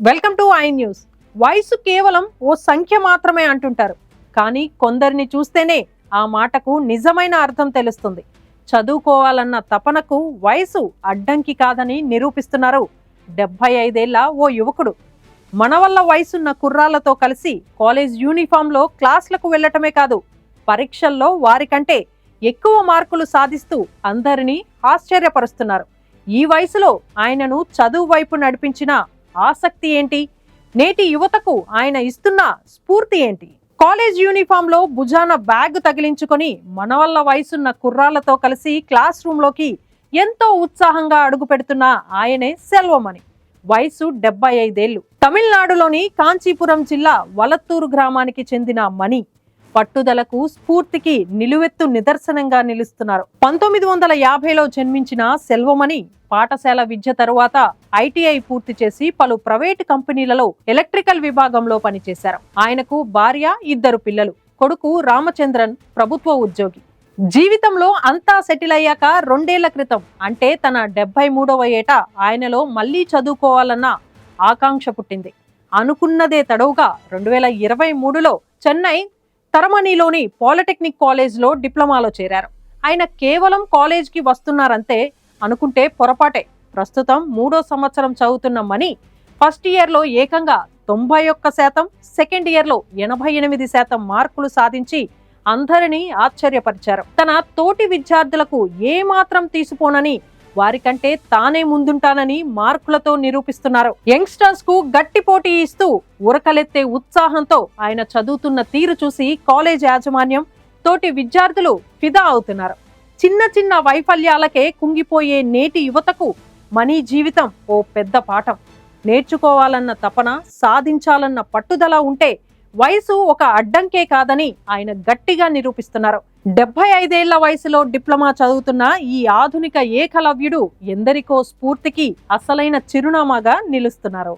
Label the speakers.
Speaker 1: Welcome to I news. వయసు కేవలం ఓ సంఖ్య మాత్రమే అంటుంటారు, కానీ కొందరిని చూస్తేనే ఆ మాటకు నిజమైన అర్థం తెలుస్తుంది. చదువుకోవాలన్న తపనకు వయసు అడ్డంకి కాదని నిరూపిస్తున్నారు 75 ఏళ్ల ఓ యువకుడు. మన వల్ల వయసున్న కుర్రాళ్లతో కలిసి కాలేజ్ యూనిఫామ్లో క్లాసులకు వెళ్లటమే కాదు, పరీక్షల్లో వారికంటే ఎక్కువ మార్కులు సాధిస్తూ అందరినీ ఆశ్చర్యపరుస్తున్నారు. ఈ వయసులో ఆయనను చదువు వైపు నడిపించిన ఆసక్తి ఏంటి? నేటి యువతకు ఆయన ఇస్తున్న స్ఫూర్తి ఏంటి? కాలేజ్ యూనిఫామ్ లో భుజాన బ్యాగ్ తగిలించుకొని మన వల్ల వయసున్న కుర్రాళ్లతో కలిసి క్లాస్ రూమ్ లోకి ఎంతో ఉత్సాహంగా అడుగు పెడుతున్న ఆయనే సెల్వమణి. వయసు 75 ఏళ్లు. తమిళనాడులోని కాంచీపురం జిల్లా వలత్తూరు గ్రామానికి చెందిన మణి పట్టుదలకు, స్ఫూర్తికి నిలువెత్తు నిదర్శనంగా నిలుస్తున్నారు. 1950లో జన్మించిన సెల్వమణి పాఠశాల విద్య తరువాత ఐటీఐ పూర్తి చేసి పలు ప్రైవేటు కంపెనీలలో ఎలక్ట్రికల్ విభాగంలో పనిచేశారు. ఆయనకు భార్య, 2 పిల్లలు. కొడుకు రామచంద్రన్ ప్రభుత్వ ఉద్యోగి. జీవితంలో అంతా సెటిల్ అయ్యాక 2 ఏళ్ల క్రితం, అంటే తన 73వ ఏట ఆయనలో మళ్లీ చదువుకోవాలన్న ఆకాంక్ష పుట్టింది. అనుకున్నదే తడవుగా 2023లో చెన్నై తరమణిలోని పాలిటెక్నిక్ కాలేజ్లో డిప్లొమాలో చేరారు. ఆయన కేవలం కాలేజ్కి వస్తున్నారంతే అనుకుంటే పొరపాటే. ప్రస్తుతం 3వ సంవత్సరం చదువుతున్న మణి ఫస్ట్ ఇయర్లో ఏకంగా 91%, సెకండ్ ఇయర్లో 88% మార్కులు సాధించి అందరినీ ఆశ్చర్యపరిచారు. తన తోటి విద్యార్థులకు ఏమాత్రం తీసిపోనని, వారికంటే తానే ముందుంటానని మార్కులతో నిరూపిస్తున్నారు. యంగ్స్టర్స్ కు గట్టి పోటీ ఇస్తూ ఉరకలెత్తే ఉత్సాహంతో ఆయన చదువుతున్న తీరు చూసి కాలేజ్ యాజమాన్యం, తోటి విద్యార్థులు ఫిదా అవుతున్నారు. చిన్న చిన్న వైఫల్యాలకే కుంగిపోయే నేటి యువతకు మణి జీవితం ఓ పెద్ద పాఠం. నేర్చుకోవాలన్న తపన, సాధించాలన్న పట్టుదల ఉంటే వయసు ఒక అడ్డంకే కాదని ఆయన గట్టిగా నిరూపిస్తున్నారు. 75 ఏళ్ల వయసులో డిప్లొమా చదువుతున్న ఈ ఆధునిక ఏకలవ్యుడు ఎందరికో స్ఫూర్తికి అసలైన చిరునామాగా నిలుస్తున్నారు.